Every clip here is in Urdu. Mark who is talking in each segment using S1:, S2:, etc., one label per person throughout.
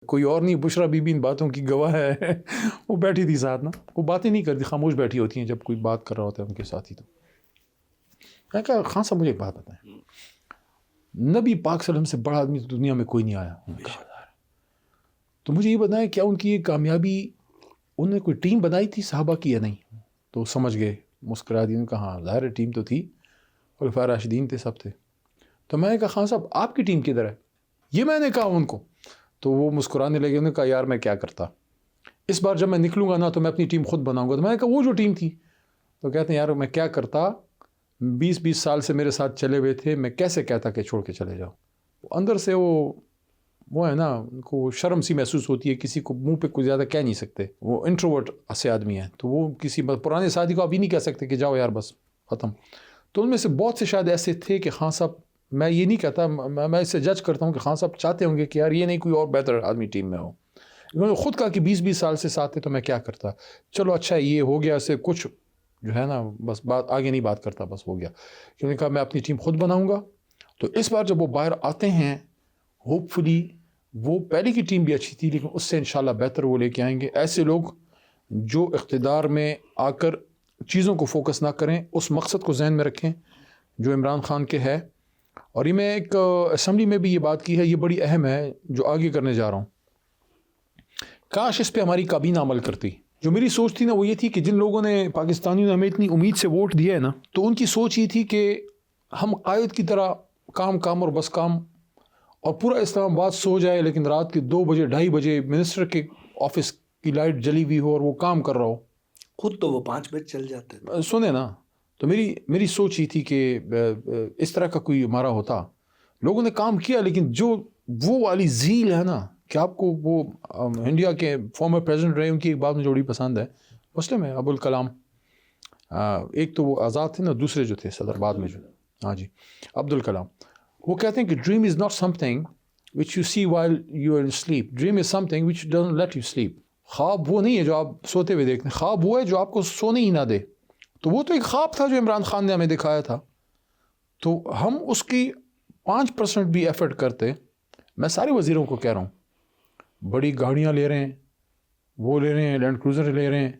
S1: کوئی اور نہیں, بشرا بی بی ان باتوں کی گواہ ہے. وہ بیٹھی تھی ساتھ نا, وہ باتیں نہیں کرتی, خاموش بیٹھی ہوتی ہیں جب کوئی بات کر رہا ہوتا ہے ان کے ساتھ ہی. تو میں کہا خان صاحب مجھے ایک بات بتائیں, نبی پاک صلی اللہ علیہ وسلم سے بڑا آدمی تو دنیا میں کوئی نہیں آیا. تو مجھے یہ بتائیں کیا ان کی یہ کامیابی انہوں نے کوئی ٹیم بنائی تھی صحابہ کی یا نہیں؟ تو سمجھ گئے, مسکرا دی. کہا ظاہر ٹیم تو تھی, خلفائے راشدین تھے, سب تھے. تو میں نے کہا خان صاحب آپ کی ٹیم کدھر ہے؟ یہ میں نے کہا ان کو. تو وہ مسکرانے لگے, انہوں نے کہا یار میں کیا کرتا, اس بار جب میں نکلوں گا نا تو میں اپنی ٹیم خود بناؤں گا. تو میں نے کہا وہ جو ٹیم تھی, تو کہتے ہیں یار میں کیا کرتا, 20 سال سے میرے ساتھ چلے ہوئے تھے, میں کیسے کہتا کہ چھوڑ کے چلے جاؤ. اندر سے وہ ہے نا, ان کو شرم سی محسوس ہوتی ہے, کسی کو منہ پہ کچھ زیادہ کہہ نہیں سکتے, وہ انٹروورٹ سے آدمی ہیں, تو وہ کسی پرانے ساتھی کو آپ ہی نہیں کہہ سکتے کہ جاؤ یار بس ختم. تو ان میں سے بہت سے شاید ایسے تھے کہ خان صاحب, میں یہ نہیں کہتا, میں اس سے جج کرتا ہوں کہ خان صاحب چاہتے ہوں گے کہ یار یہ نہیں کوئی اور بہتر آدمی ٹیم میں ہو. انہوں نے خود کہا کہ 20 سال سے ساتھ تھے تو میں کیا کرتا, چلو اچھا یہ ہو گیا, اسے کچھ جو ہے نا بس بات آگے نہیں بات کرتا, بس ہو گیا. انہوں نے کہا میں اپنی ٹیم خود بناؤں گا. تو اس بار جب وہ باہر آتے ہیں, ہوپ فلی وہ پہلے کی ٹیم بھی اچھی تھی لیکن اس سے انشاءاللہ بہتر وہ لے کے آئیں گے. ایسے لوگ جو اقتدار میں آ کر چیزوں کو فوکس نہ کریں, اس مقصد کو ذہن میں رکھیں جو عمران خان کے ہے. اور یہ میں ایک اسمبلی میں بھی یہ بات کی ہے, یہ بڑی اہم ہے جو آگے کرنے جا رہا ہوں. کاش اس پہ ہماری کابینہ عمل کرتی. جو میری سوچ تھی نا وہ یہ تھی کہ جن لوگوں نے پاکستانیوں نے ہمیں اتنی امید سے ووٹ دیا ہے نا, تو ان کی سوچ یہ تھی کہ ہم قائد کی طرح کام اور بس کام, اور پورا اسلام آباد سو جائے لیکن رات کے 2 بجے 2:30 بجے منسٹر کے آفس کی لائٹ جلی ہوئی ہو اور وہ کام کر رہا ہو.
S2: خود تو وہ 5 بجے چل جاتے ہیں.
S1: سنیں نا, تو میری سوچ یہ تھی کہ اس طرح کا کوئی ہمارا ہوتا. لوگوں نے کام کیا لیکن جو وہ والی زیل ہے نا, کہ آپ کو وہ انڈیا کے فارمر پریزیڈنٹ رہے, ان کی ایک بات مجھے بڑی پسند ہے, مسلم ہے, ابو الکلام. ایک تو وہ آزاد تھے نا, دوسرے جو تھے صدر بعد میں جو, ہاں جی, عبد الکلام. وہ کہتے ہیں کہ dream is not something which you see while you are in sleep, dream is something which doesn't let you sleep. خواب وہ نہیں ہے جو آپ سوتے ہوئے دیکھتے ہیں, خواب وہ ہے جو آپ کو سونے ہی نہ دے. تو وہ تو ایک خواب تھا جو عمران خان نے ہمیں دکھایا تھا, تو ہم اس کی 5% بھی ایفرٹ کرتے. میں سارے وزیروں کو کہہ رہا ہوں, بڑی گاڑیاں لے رہے ہیں, وہ لے رہے ہیں, لینڈ کروزر لے رہے ہیں,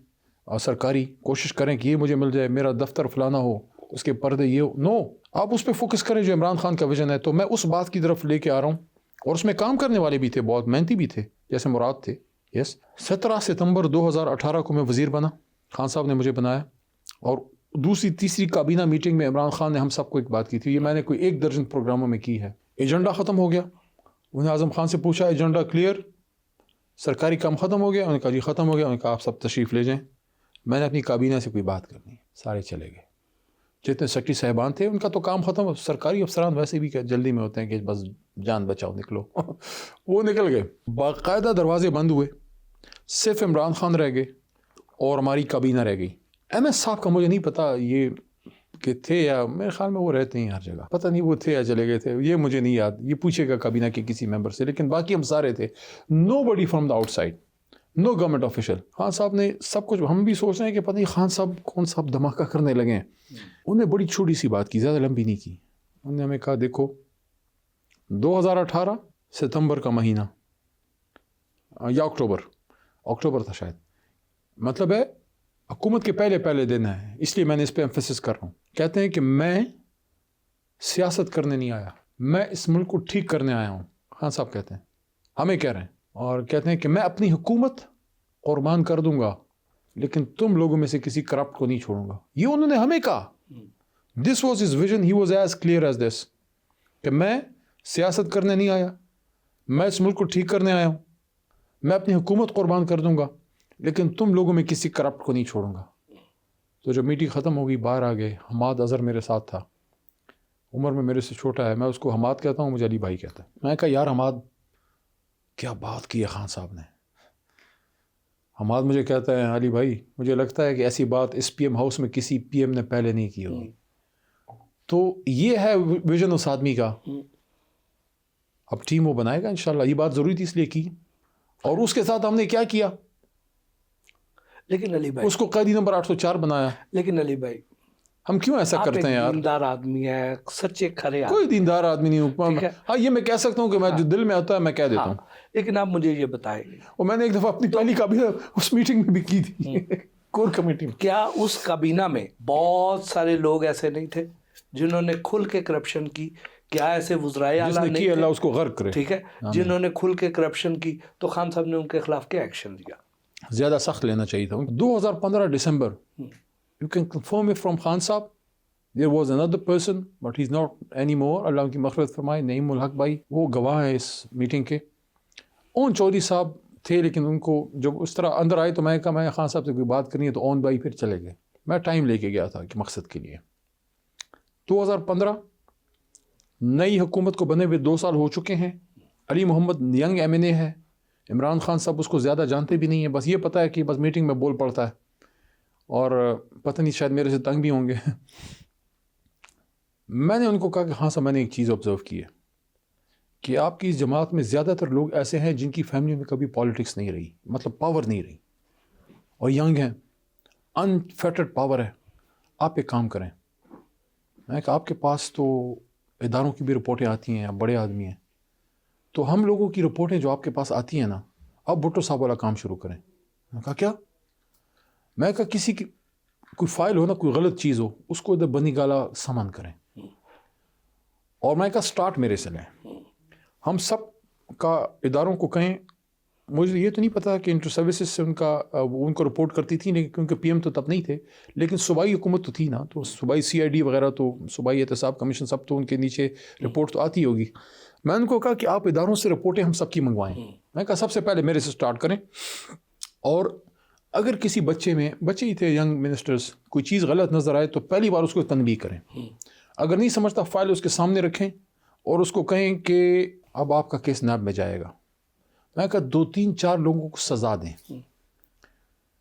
S1: اور سرکاری کوشش کریں کہ یہ مجھے مل جائے, میرا دفتر فلانا ہو, اس کے پردے یہ ہو. نو, آپ اس پہ فوکس کریں جو عمران خان کا ویژن ہے. تو میں اس بات کی طرف لے کے آ رہا ہوں, اور اس میں کام کرنے والے بھی تھے, بہت محنتی بھی تھے, جیسے مراد تھے. یس 17 ستمبر 2018 کو میں وزیر بنا, خان صاحب نے مجھے بنایا, اور دوسری تیسری کابینہ میٹنگ میں عمران خان نے ہم سب کو ایک بات کی تھی, یہ میں نے کوئی 1 درجن پروگراموں میں کی ہے. ایجنڈا ختم ہو گیا, انہوں نے اعظم خان سے پوچھا ایجنڈا کلیئر, سرکاری کام ختم ہو گیا؟ انہوں نے کہا جی ختم ہو گیا. انہوں نے کہا آپ سب تشریف لے جائیں. میں نے اپنی کابینہ سے کوئی بات کرنی, سارے چلے گئے. جتنے سیکرٹری صاحبان تھے ان کا تو کام ختم. سرکاری افسران ویسے بھی جلدی میں ہوتے ہیں کہ بس جان بچاؤ نکلو. وہ نکل گئے, باقاعدہ دروازے بند ہوئے, صرف عمران خان رہ گئے اور ہماری کابینہ رہ گئی. ایم ایس صاحب کا مجھے نہیں پتا یہ کہ تھے, یا میرے خیال میں وہ رہتے ہیں ہر جگہ, پتہ نہیں وہ تھے یا چلے گئے تھے, یہ مجھے نہیں یاد, یہ پوچھے گا کابینہ کے کسی ممبر سے. لیکن باقی ہم سارے تھے, نو بڈی فرام دا آؤٹ سائڈ, نو گورنمنٹ آفیشل. خان صاحب نے سب کچھ, ہم بھی سوچ رہے ہیں کہ پتہ نہیں خان صاحب کون صاحب دھماکہ کرنے لگے ہیں. انہوں نے بڑی چھوٹی سی بات کی, زیادہ لمبی نہیں کی. انہوں نے ہمیں کہا دیکھو 2018 ستمبر کا مہینہ یا اکتوبر تھا شاید, مطلب ہے حکومت کے پہلے دن ہے, اس لیے میں نے اس پہ ایمفیسس کر رہا ہوں. کہتے ہیں کہ میں سیاست کرنے نہیں آیا, میں اس ملک کو ٹھیک کرنے آیا ہوں. خان صاحب کہتے ہیں, ہمیں کہہ رہے ہیں, اور کہتے ہیں کہ میں اپنی حکومت قربان کر دوں گا لیکن تم لوگوں میں سے کسی کرپٹ کو نہیں چھوڑوں گا. یہ انہوں نے ہمیں کہا. This was his vision, he was as clear as this, کہ میں سیاست کرنے نہیں آیا, میں اس ملک کو ٹھیک کرنے آیا ہوں, میں اپنی حکومت قربان کر دوں گا لیکن تم لوگوں میں کسی کرپٹ کو نہیں چھوڑوں گا. تو جب میٹنگ ختم ہو گئی باہر آ گئے, حماد اظہر میرے ساتھ تھا, عمر میں میرے سے چھوٹا ہے, میں اس کو حماد کہتا ہوں, مجھے علی بھائی کہتا ہے. میں کہا یار حماد کیا بات کی ہے خان صاحب نے. حماد مجھے کہتا ہے علی بھائی مجھے لگتا ہے کہ ایسی بات اس پی ایم ہاؤس میں کسی پی ایم نے پہلے نہیں کی ہوگی. تو یہ ہے ویژن اس آدمی کا. اب ٹیم وہ بنائے گا انشاءاللہ, یہ بات ضروری تھی اس لیے کی. اور اس کے ساتھ ہم نے کیا کیا,
S2: لیکن علی بھائی
S1: اس کو قیدی نمبر 804 بنایا.
S2: لیکن علی بھائی
S1: ہم کیوں ایسا کرتے ہیں یار؟
S2: دیندار آدمی ہے, سچے کھرے
S1: کوئی دیندار آدمی نہیں ہوں. ہاں یہ میں کہہ سکتا ہوں کہ میں جو دل میں آتا ہے میں کہہ دیتا ہوں.
S2: لیکن آپ مجھے یہ بتائیں
S1: اور میں نے ایک دفعہ اپنی پہلی کابینہ اس میٹنگ میں بھی کی تھی کور کمیٹی میں.
S2: کیا اس کابینہ میں بہت سارے لوگ ایسے نہیں تھے جنہوں نے کھل کے کرپشن کی؟ کیا ایسے وزرائے
S1: جس
S2: اعلیٰ
S1: نے
S2: نہیں
S1: کی اللہ
S2: تھے؟
S1: اس کو غرق کرے.
S2: ٹھیک ہے، جنہوں نے کھل کے کرپشن کی تو خان صاحب نے ان کے خلاف کیا ایکشن لیا؟
S1: زیادہ سخت لینا چاہیے تھا. 2015 December you can confirm it from Khan صاحب. There was another person but he is not any more. Allah ان کی مغفرت فرمائے. نعیم الحق بھائی وہ گواہ ہیں اس میٹنگ کے. اون چودھری صاحب تھے لیکن ان کو جب اس طرح اندر آئے تو میں کہا میں خان صاحب سے کوئی بات کرنی ہے تو اون بھائی پھر چلے گئے. میں ٹائم لے کے گیا تھا کہ مقصد کے لیے. 2015 نئی حکومت کو بنے ہوئے 2 سال ہو چکے ہیں. علی محمد ینگ ایم این اے ہے. عمران خان صاحب اس کو زیادہ جانتے بھی نہیں ہیں. بس یہ پتہ ہے کہ بس میٹنگ میں بول پڑتا ہے اور پتہ نہیں شاید میرے سے تنگ بھی ہوں گے. میں نے ان کو کہا کہ ہاں صاحب میں نے ایک چیز آبزرو کی ہے کہ آپ کی اس جماعت میں زیادہ تر لوگ ایسے ہیں جن کی فیملی میں کبھی پالیٹکس نہیں رہی، مطلب پاور نہیں رہی، اور ینگ ہیں، انفیٹرڈ پاور ہے. آپ ایک کام کریں. میں نے کہا آپ کے پاس تو اداروں کی بھی رپورٹیں آتی ہیں، آپ بڑے آدمی ہیں، تو ہم لوگوں کی رپورٹیں جو آپ کے پاس آتی ہیں نا، آپ بھٹو صاحب والا کام شروع کریں. میں نے کہا کیا؟ میں نے کہا کسی کی کوئی فائل ہو نا، کوئی غلط چیز ہو، اس کو ادھر بنی گالا سامان کریں. اور میں نے کہا سٹارٹ میرے سے لیں. ہم سب کا اداروں کو کہیں. مجھے یہ تو نہیں پتا کہ انٹر سروسز سے ان کو رپورٹ کرتی تھی، لیکن کیونکہ پی ایم تو تب نہیں تھے، لیکن صوبائی حکومت تو تھی نا، تو صوبائی سی آئی ڈی وغیرہ تو صوبائی احتساب کمیشن سب تو ان کے نیچے رپورٹ تو آتی ہوگی. میں ان کو کہا کہ آپ اداروں سے رپورٹیں ہم سب کی منگوائیں. میں کہا سب سے پہلے میرے سے سٹارٹ کریں. اور اگر کسی بچے ہی تھے ینگ منسٹرز، کوئی چیز غلط نظر آئے تو پہلی بار اس کو تنبیہ کریں. اگر نہیں سمجھتا فائل اس کے سامنے رکھیں اور اس کو کہیں کہ اب آپ کا کیس نیب میں جائے گا. میں کہا 2-3-4 لوگوں کو سزا دیں،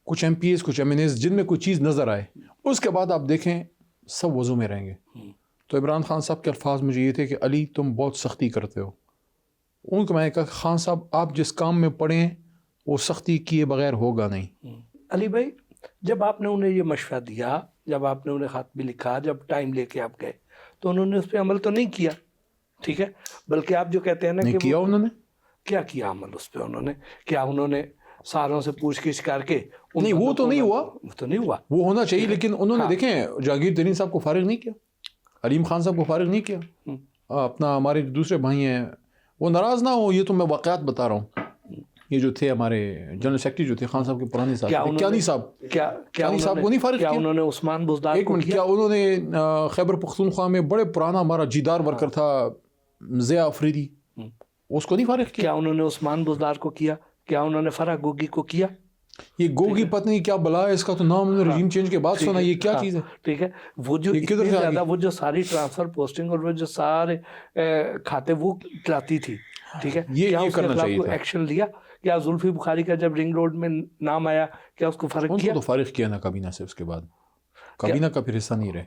S1: کچھ ایم پی ایز، کچھ ایم این ایز، جن میں کوئی چیز نظر آئے، اس کے بعد آپ دیکھیں سب وضو میں رہیں گے. تو عمران خان صاحب کے الفاظ مجھے یہ تھے کہ علی تم بہت سختی کرتے ہو. ان کو میں نے کہا خان صاحب آپ جس کام میں پڑے ہیں وہ سختی کیے بغیر ہوگا نہیں.
S2: علی بھائی، جب آپ نے انہیں یہ مشورہ دیا، جب آپ نے انہیں خط بھی لکھا، جب ٹائم لے کے آپ گئے، تو انہوں نے اس پہ عمل تو نہیں کیا، ٹھیک ہے، بلکہ آپ جو کہتے ہیں نا کہ
S1: کیا انہوں نے
S2: کیا کیا عمل اس پہ انہوں نے؟ کیا انہوں نے ساروں سے پوچھ گچھ کر کے؟
S1: نہیں، وہ تو نہیں ہوا،
S2: تو نہیں ہوا،
S1: وہ ہونا چاہیے، لیکن انہوں نے دیکھیں جہانگیر ترین صاحب کو فارغ نہیں کیا، علیم خان صاحب کو فارغ نہیں کیا. اپنا ہمارے دوسرے بھائی ہیں وہ ناراض نہ ہو، یہ تو میں واقعات بتا رہا ہوں. یہ جو تھے ہمارے جنرل سیکرٹری جو تھے خان صاحب کے پرانے صاحب کیانی صاحب کو نہیں فارغ کیا.
S2: انہوں نے عثمان بزدار کو
S1: کیا انہوں نے خیبر پختونخوا میں بڑے پرانا ہمارا جیدار ورکر تھا ضیاء افریدی، اس کو نہیں فارغ کیا.
S2: کیا انہوں نے عثمان بزدار کو کیا؟ کیا انہوں نے فرح گوگی کو کیا؟
S1: یہ گوگی پتنی کیا بلا ہے، اس کا تو نام انہوں نے رجیم چینج کے بعد سنا. یہ کیا چیز ہے؟
S2: ٹھیک ہے، وہ جو اتنی زیادہ وہ جو ساری ٹرانسفر پوسٹنگ اور وہ جو سارے کھاتے وہ چلاتی تھی، ٹھیک ہے،
S1: یہ کرنا چاہیے تھا.
S2: ایکشن لیا؟ کیا زلفی بخاری کا جب رنگ روڈ میں نام آیا کیا اس کو فارغ کیا؟
S1: ان کو تو فارغ کیا نا کابینہ سے، اس کے بعد کابینہ کا پھر حصہ نہیں رہے.